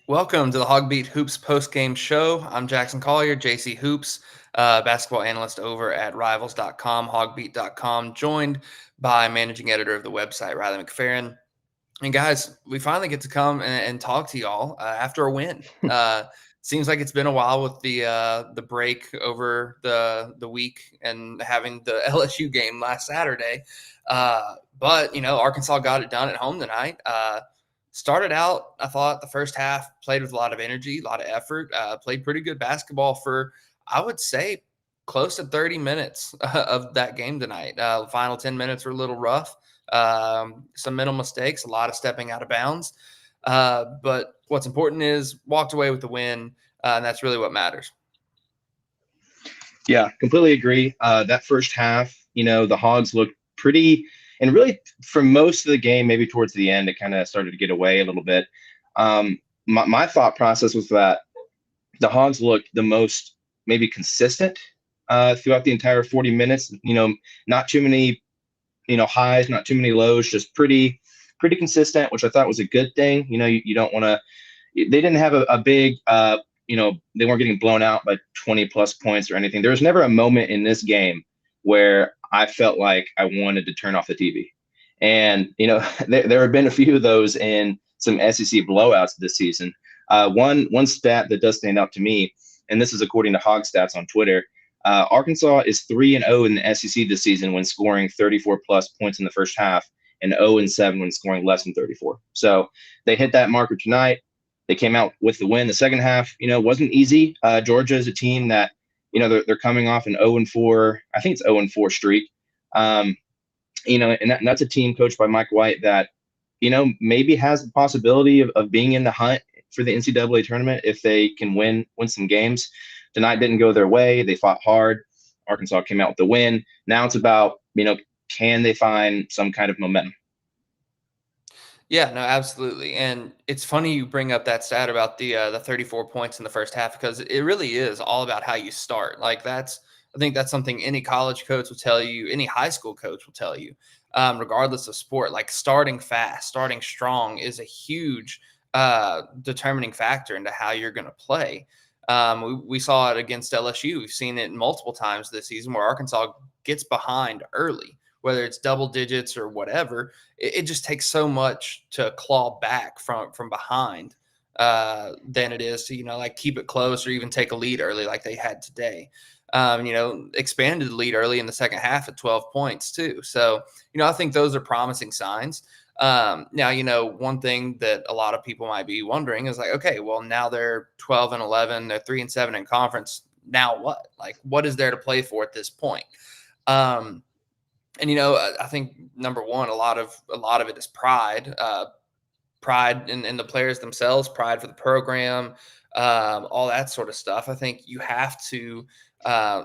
Welcome to the HawgBeat Hoops postgame show. I'm Jackson Collier, JC Hoops, basketball analyst over at Rivals.com, HawgBeat.com, joined by managing editor of the website, Riley McFerrin. And guys, we finally get to come and talk to y'all after a win. Seems like it's been a while with the break over the week and having the LSU game last Saturday. But Arkansas got it done at home tonight. Started out, I thought the first half played with a lot of energy, a lot of effort, played pretty good basketball for, I would say, close to 30 minutes of that game tonight. The final 10 minutes were a little rough. Some mental mistakes, a lot of stepping out of bounds. But what's important is walked away with the win, and that's really what matters. Yeah, completely agree. That first half, the Hogs looked pretty, and really for most of the game, maybe towards the end, it kind of started to get away a little bit. My thought process was that the Hogs looked the most maybe consistent throughout the entire 40 minutes. Not too many, highs, not too many lows, just pretty consistent, which I thought was a good thing. You don't want to. They didn't have a big. They weren't getting blown out by 20 plus points or anything. There was never a moment in this game where I felt like I wanted to turn off the TV. And, there have been a few of those in some SEC blowouts this season. One stat that does stand out to me, and this is according to Hog Stats on Twitter, Arkansas is 3-0 in the SEC this season when scoring 34 plus points in the first half, and 0-7 when scoring less than 34. So they hit that marker tonight. They came out with the win. The second half, wasn't easy. Georgia is a team that, they're coming off an 0-4, I think it's 0-4 streak. And that's a team coached by Mike White that, maybe has the possibility of being in the hunt for the NCAA tournament if they can win some games. Tonight didn't go their way. They fought hard. Arkansas came out with the win. Now it's about, can they find some kind of momentum? Yeah, no, absolutely. And it's funny you bring up that stat about the 34 points in the first half, because it really is all about how you start. Like I think that's something any college coach will tell you, any high school coach will tell you, regardless of sport. Like starting fast, starting strong is a huge determining factor into how you're going to play. We saw it against LSU. We've seen it multiple times this season where Arkansas gets behind early, whether it's double digits or whatever. It just takes so much to claw back from behind than it is to, keep it close or even take a lead early like they had today. Expanded the lead early in the second half at 12 points too. So, I think those are promising signs. Now, one thing that a lot of people might be wondering is like, okay, well, now they're 12-11, they're 3-7 in conference. Now what? Like, what is there to play for at this point? And I think number one, a lot of it is pride, pride in the players themselves, pride for the program, all that sort of stuff. I think you have to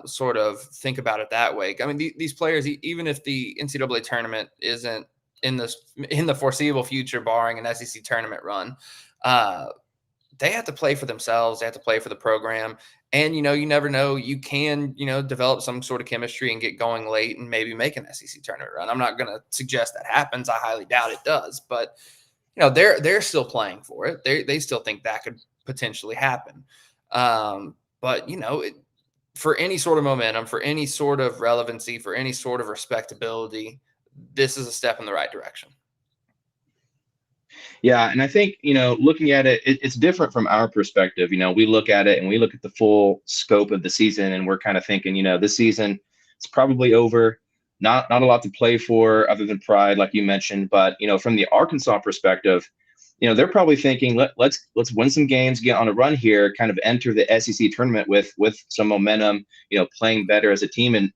sort of think about it that way. I mean, these players, even if the NCAA tournament isn't in the foreseeable future, barring an SEC tournament run, they have to play for themselves. They have to play for the program. And, you never know. You can, develop some sort of chemistry and get going late and maybe make an SEC tournament run. I'm not going to suggest that happens. I highly doubt it does. But, they're still playing for it. They still think that could potentially happen. But, for any sort of momentum, for any sort of relevancy, for any sort of respectability, this is a step in the right direction. Yeah, and I think, looking at it, it's different from our perspective. We look at it and we look at the full scope of the season, and we're kind of thinking, this season it's probably over. Not a lot to play for other than pride, like you mentioned. But, from the Arkansas perspective, they're probably thinking, let's win some games, get on a run here, kind of enter the SEC tournament with some momentum, playing better as a team. And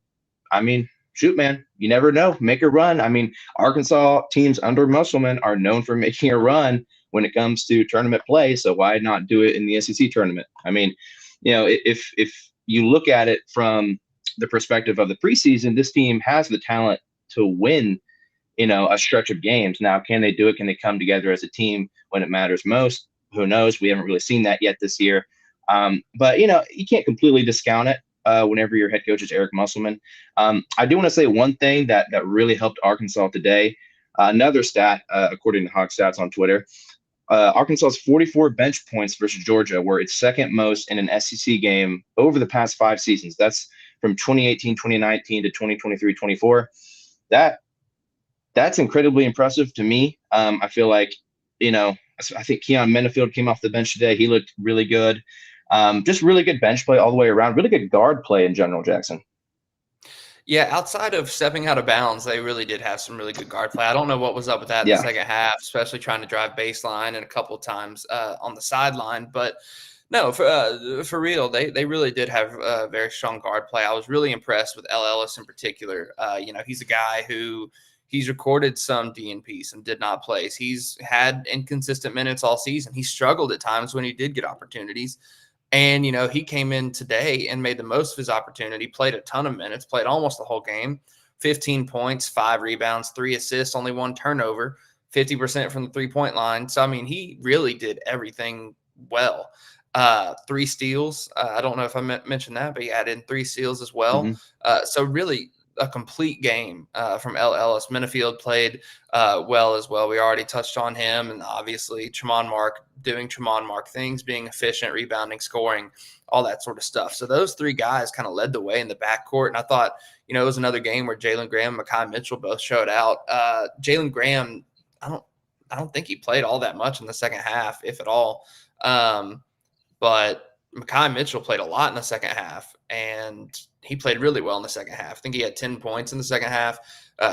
I mean, shoot, man, you never know. Make a run. I mean, Arkansas teams under Musselman are known for making a run when it comes to tournament play. So why not do it in the SEC tournament? I mean, if you look at it from the perspective of the preseason, this team has the talent to win, a stretch of games. Now, can they do it? Can they come together as a team when it matters most? Who knows? We haven't really seen that yet this year. But, you can't completely discount it. Whenever your head coach is Eric Musselman. I do want to say one thing that really helped Arkansas today. Another stat, according to Hawk Stats on Twitter, Arkansas's 44 bench points versus Georgia were its second most in an SEC game over the past 5 seasons. That's from 2018, 2019 to 2023, 24. That's incredibly impressive to me. I feel like, I think Keon Mennefield came off the bench today. He looked really good. Just really good bench play all the way around. Really good guard play in general, Jackson. Yeah, outside of stepping out of bounds, they really did have some really good guard play. I don't know what was up with that in the Yeah. second half, especially trying to drive baseline and a couple of times on the sideline. But no, for real, they really did have very strong guard play. I was really impressed with L. Ellis in particular. He's a guy who he's recorded some DNPs and did not place. He's had inconsistent minutes all season. He struggled at times when he did get opportunities. And, he came in today and made the most of his opportunity, played a ton of minutes, played almost the whole game, 15 points, 5 rebounds, 3 assists, only 1 turnover, 50% from the 3-point line. So, I mean, he really did everything well. 3 steals. I don't know if I mentioned that, but he added in 3 steals as well. Mm-hmm. So really a complete game from L. Ellis. Minifield played well as well. We already touched on him, and obviously Tremont Mark doing Tremont Mark things, being efficient, rebounding, scoring, all that sort of stuff. So those 3 guys kind of led the way in the backcourt, and I thought, it was another game where Jalen Graham and Mekhi Mitchell both showed out. Jalen Graham, I don't think he played all that much in the second half, if at all. But Mekhi Mitchell played a lot in the second half, and he played really well in the second half. I think he had 10 points in the second half,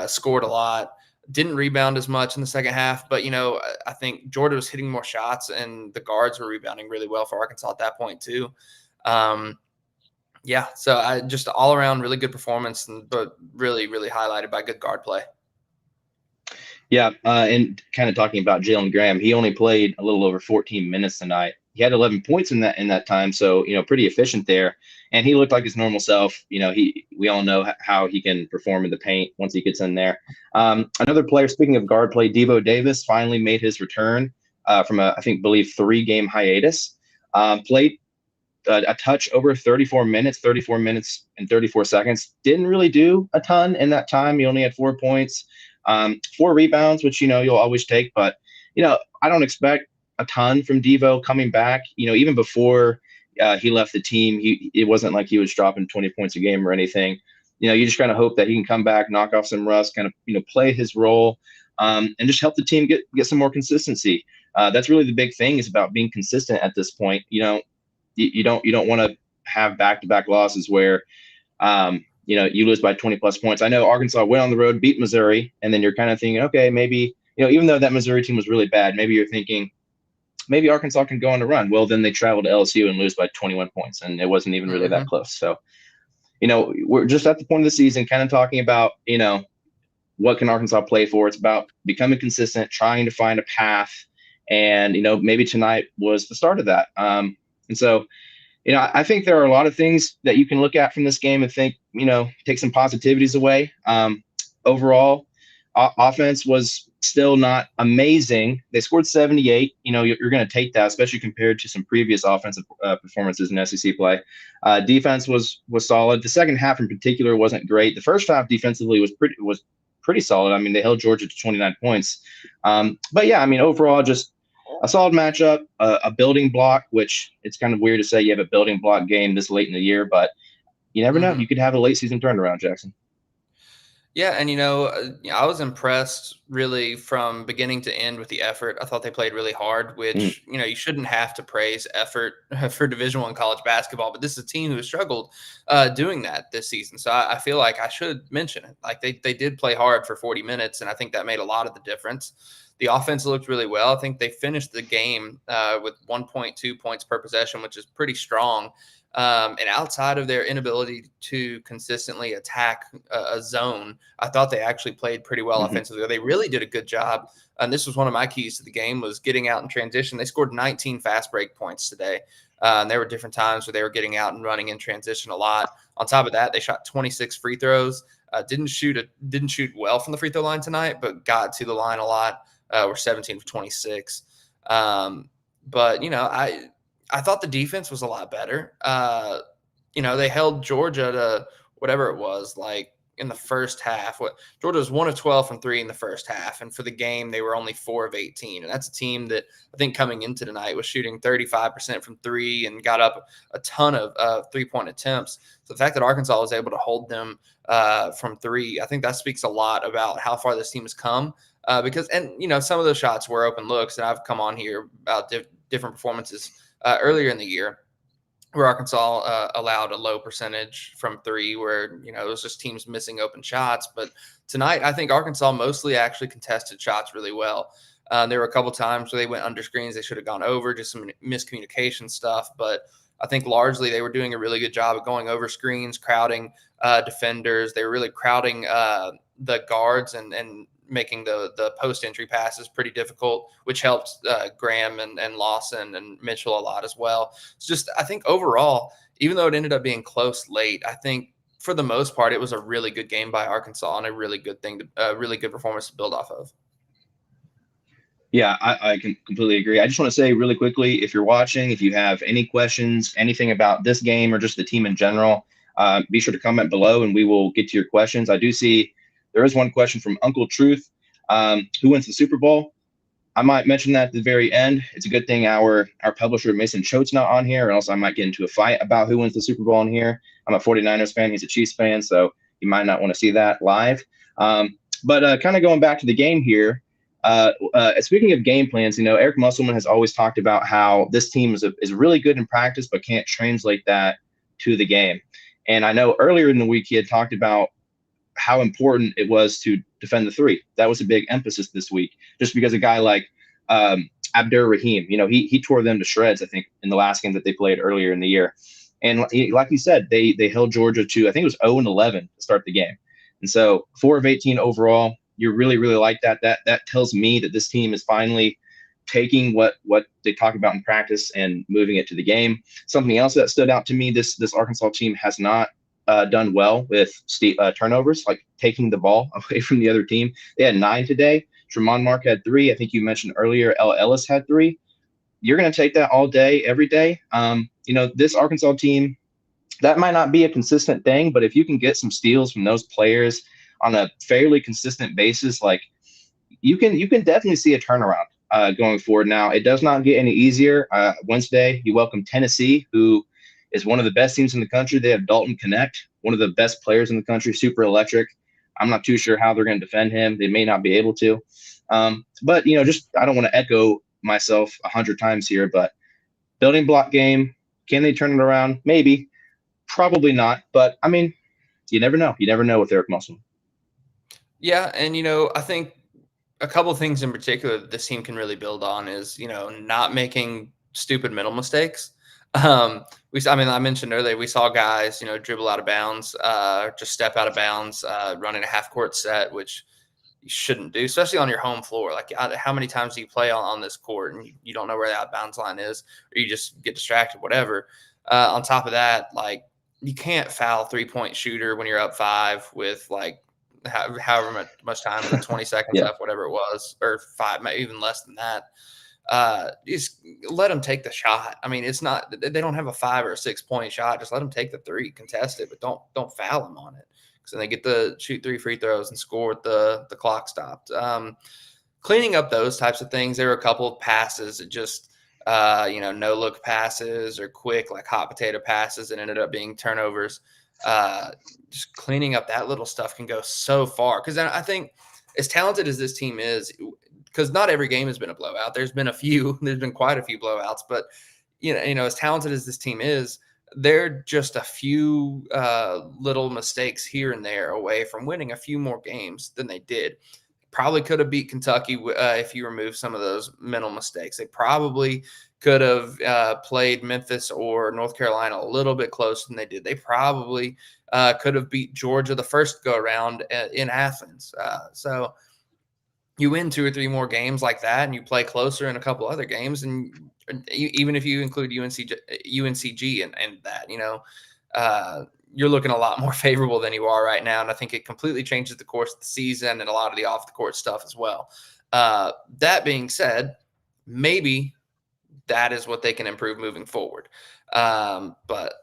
scored a lot, didn't rebound as much in the second half. But, I think Georgia was hitting more shots, and the guards were rebounding really well for Arkansas at that point too. So I just all around really good performance, but really, really highlighted by good guard play. Yeah, and kind of talking about Jalen Graham, he only played a little over 14 minutes tonight. He had 11 points in that time, so pretty efficient there. And he looked like his normal self. We all know how he can perform in the paint once he gets in there. Another player, speaking of guard play, Devo Davis finally made his return from I believe 3-game hiatus. Played a touch over 34 minutes and 34 seconds. Didn't really do a ton in that time. He only had 4 points. 4 rebounds, which, you'll always take, but, I don't expect a ton from Devo coming back. Even before he left the team, it wasn't like he was dropping 20 points a game or anything. You just kind of hope that he can come back, knock off some rust, kind of, play his role, and just help the team get some more consistency. That's really the big thing, is about being consistent at this point. You don't want to have back-to-back losses where, you lose by 20 plus points. I know Arkansas went on the road, beat Missouri, and then you're kind of thinking, okay, maybe, even though that Missouri team was really bad, maybe you're thinking, maybe Arkansas can go on a run. Well, then they travel to LSU and lose by 21 points, and it wasn't even really that close. So, we're just at the point of the season kind of talking about, what can Arkansas play for? It's about becoming consistent, trying to find a path. And, maybe tonight was the start of that. And so, I think there are a lot of things that you can look at from this game and think, take some positivities away. Overall, offense was still not amazing. They scored 78. You're going to take that, especially compared to some previous offensive performances in SEC play. Defense was solid. The second half in particular wasn't great. The first half defensively was pretty solid. I mean, they held Georgia to 29 points. But yeah, I mean, overall, just a solid matchup, a building block, which it's kind of weird to say you have a building block game this late in the year, but you never know. You could have a late season turnaround, Jackson. Yeah, and I was impressed really from beginning to end with the effort. I thought they played really hard, which you shouldn't have to praise effort for Division I college basketball, but this is a team who has struggled doing that this season. So I feel like I should mention it. Like they did play hard for 40 minutes, and I think that made a lot of the difference. The offense looked really well. I think they finished the game with 1.2 points per possession, which is pretty strong. And outside of their inability to consistently attack a zone, I thought they actually played pretty well offensively. They really did a good job. And this was one of my keys to the game, was getting out in transition. They scored 19 fast break points today. And there were different times where they were getting out and running in transition a lot. On top of that, they shot 26 free throws. Didn't shoot well from the free throw line tonight, but got to the line a lot. Were 17 for 26. But I thought the defense was a lot better. They held Georgia to whatever it was, like in the first half. Georgia was 1 of 12 from three in the first half, and for the game they were only 4 of 18. And that's a team that I think coming into tonight was shooting 35% from three and got up a ton of 3-point attempts. So the fact that Arkansas was able to hold them from three, I think that speaks a lot about how far this team has come. Because some of those shots were open looks, and I've come on here about different performances earlier in the year where Arkansas allowed a low percentage from three, where it was just teams missing open shots. But tonight, I think Arkansas mostly actually contested shots really well. There were a couple times where they went under screens, they should have gone over, just some miscommunication stuff. But I think largely they were doing a really good job of going over screens, crowding defenders. They were really crowding the guards and making the post entry passes pretty difficult, which helped Graham and Lawson and Mitchell a lot as well. It's just, I think overall, even though it ended up being close late, I think for the most part, it was a really good game by Arkansas and a really good really good performance to build off of. Yeah, I can completely agree. I just want to say really quickly, if you're watching, if you have any questions, anything about this game or just the team in general, be sure to comment below and we will get to your questions. I do see there is one question from Uncle Truth. Who wins the Super Bowl? I might mention that at the very end. It's a good thing our publisher, Mason Choate's not on here, or else I might get into a fight about who wins the Super Bowl in here. I'm a 49ers fan. He's a Chiefs fan, so you might not want to see that live. But kind of going back to the game here, speaking of game plans, Eric Musselman has always talked about how this team is really good in practice, but can't translate that to the game. And I know earlier in the week he had talked about how important it was to defend the three. That was a big emphasis this week, just because a guy like Abdur Rahim, he tore them to shreds, I think, in the last game that they played earlier in the year. And like you said, they held Georgia to, I think it was 0-11 to start the game. And so 4 of 18 overall, you really, really like that. That tells me that this team is finally taking what they talk about in practice and moving it to the game. Something else that stood out to me, this Arkansas team has not done well with turnovers, like taking the ball away from the other team. They had 9 today. Tremont Mark had 3. I think you mentioned earlier, Ella Ellis had 3. You're going to take that all day, every day. This Arkansas team, that might not be a consistent thing, but if you can get some steals from those players on a fairly consistent basis, like you can definitely see a turnaround going forward. Now, it does not get any easier. Wednesday, you welcome Tennessee, who is one of the best teams in the country. They have Dalton Connect, one of the best players in the country, super electric. I'm not too sure how they're going to defend him. They may not be able to. But, just I don't want to echo myself 100 times here, but building block game, can they turn it around? Maybe. Probably not. But, I mean, you never know. You never know with Eric Musselman. Yeah, and, I think a couple of things in particular that this team can really build on is, not making stupid mental mistakes. I mentioned earlier, we saw guys, dribble out of bounds, just step out of bounds, running a half court set, which you shouldn't do, especially on your home floor. Like, how many times do you play on this court and you don't know where the out of bounds line is, or you just get distracted, whatever. On top of that, like, you can't foul 3-point shooter when you're up 5 with like however much time, 20 seconds Yeah. left, whatever it was, or 5, even less than that. Just let them take the shot. I mean, it's not, they don't have a 5 or a 6-point shot. Just let them take the 3, contest it, but don't foul them on it. So they get to shoot 3 free throws and score with the clock stopped. Cleaning up those types of things. There were a couple of passes that just, no look passes or quick, like hot potato passes that ended up being turnovers. Just cleaning up that little stuff can go so far. Because I think as talented as this team is, because not every game has been a blowout. There's been quite a few blowouts, but as talented as this team is, they're just a few little mistakes here and there away from winning a few more games than they did. Probably could have beat Kentucky if you remove some of those mental mistakes. They probably could have played Memphis or North Carolina a little bit closer than they did. They probably could have beat Georgia the first go around in Athens. So you win 2 or 3 more games like that, and you play closer in a couple other games, and even if you include UNCG and that, you're looking a lot more favorable than you are right now, and I think it completely changes the course of the season and a lot of the off the court stuff as well. That being said, maybe that is what they can improve moving forward, but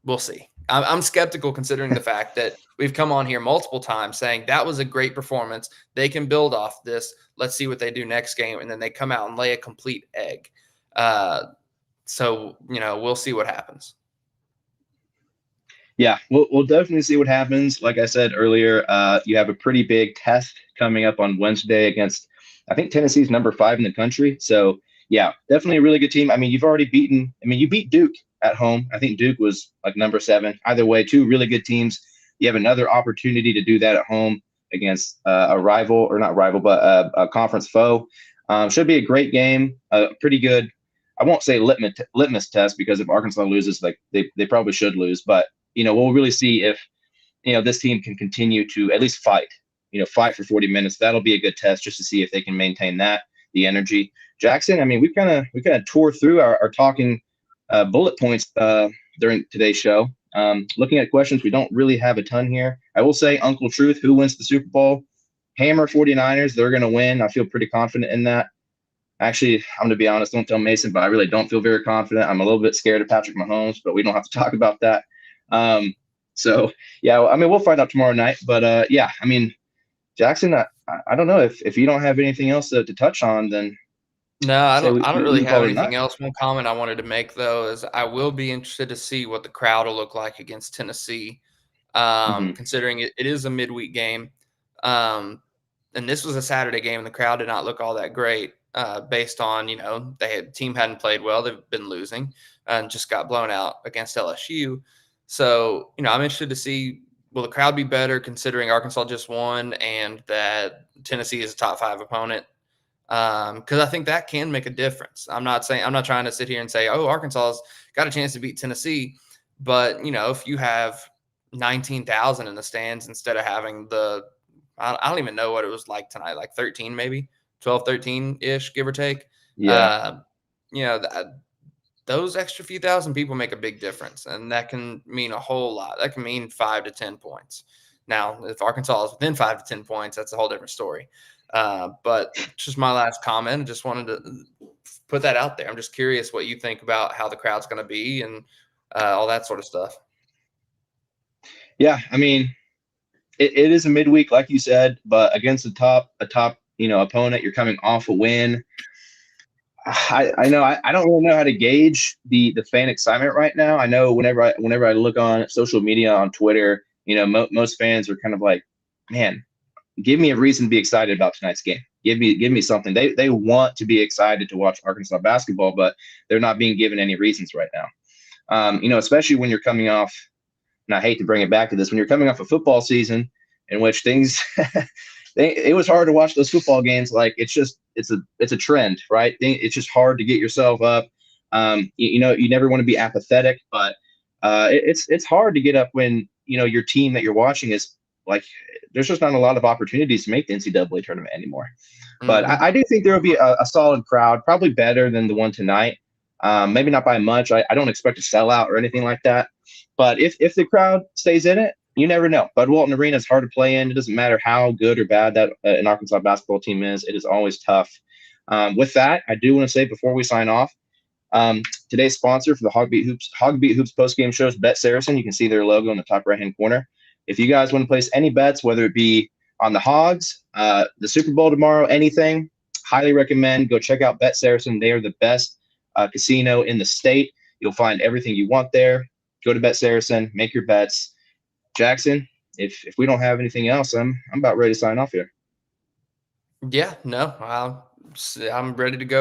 we'll see. I'm skeptical considering the fact that we've come on here multiple times saying that was a great performance. They can build off this. Let's see what they do next game. And then they come out and lay a complete egg. So, we'll see what happens. Yeah, we'll definitely see what happens. Like I said earlier, you have a pretty big test coming up on Wednesday against, I think Tennessee's number 5 in the country. So yeah, definitely a really good team. I mean, you beat Duke at home. I think Duke was like number 7. Either way, 2 really good teams. You have another opportunity to do that at home against a rival, or not rival, but a conference foe. Should be a great game. Pretty good. I won't say litmus test, because if Arkansas loses, like they probably should lose, but we'll really see if, this team can continue to at least fight for 40 minutes. That'll be a good test just to see if they can maintain the energy. Jackson, I mean, we kind of tore through our talking bullet points during today's show. Looking at questions, we don't really have a ton here. I will say, Uncle Truth, who wins the Super Bowl? Hammer 49ers. They're going to win. I feel pretty confident in that. Actually, I'm going to be honest, don't tell Mason, but I really don't feel very confident. I'm a little bit scared of Patrick Mahomes, but we don't have to talk about that. So yeah, I mean, we'll find out tomorrow night, but yeah, I mean, Jackson, I don't know if you don't have anything else to touch on, then No, I say don't. I don't really we have call it a night. anything else. One comment I wanted to make though is I will be interested to see what the crowd will look like against Tennessee, Hmm. considering it is a midweek game, um, and this was a Saturday game, and the crowd did not look all that great. Based on team hadn't played well, they've been losing, and just got blown out against LSU. So I'm interested to see, will the crowd be better considering Arkansas just won and that Tennessee is a top 5 opponent. Because I think that can make a difference. I'm not trying to sit here and say, oh, Arkansas's got a chance to beat Tennessee, but if you have 19,000 in the stands instead of having I don't even know what it was like tonight, like 13 maybe 12, 13 ish, give or take. Yeah. Uh, you know, th- those extra few thousand people make a big difference, and that can mean a whole lot. That can mean 5 to 10 points. Now, if Arkansas is within 5 to 10 points, that's a whole different story. But just my last comment. I just wanted to put that out there. I'm just curious what you think about how the crowd's going to be and all that sort of stuff. Yeah, I mean, it is a midweek, like you said, but against a top opponent, you're coming off a win. I know I don't really know how to gauge the fan excitement right now. I know whenever I look on social media, on Twitter, most fans are kind of like, man, give me a reason to be excited about tonight's game. Give me something. They want to be excited to watch Arkansas basketball, but they're not being given any reasons right now. Especially when you're coming off, and I hate to bring it back to this, when you're coming off a football season in which things it was hard to watch those football games. Like it's a trend, right? It's just hard to get yourself up. You never want to be apathetic, but it's hard to get up when your team that you're watching is like, there's just not a lot of opportunities to make the NCAA tournament anymore. But Mm-hmm. I do think there will be a solid crowd, probably better than the one tonight. Maybe not by much. I don't expect a sellout or anything like that. But if the crowd stays in it, you never know. Bud Walton Arena is hard to play in. It doesn't matter how good or bad that an Arkansas basketball team is. It is always tough. With that, I do want to say before we sign off, today's sponsor for the HawgBeat Hoops postgame show is Bet Saracen. You can see their logo in the top right-hand corner. If you guys want to place any bets, whether it be on the Hogs, the Super Bowl tomorrow, anything, highly recommend go check out Bet Saracen. They are the best casino in the state. You'll find everything you want there. Go to Bet Saracen, make your bets. Jackson, if we don't have anything else, I'm about ready to sign off here. Yeah, no, I'm ready to go.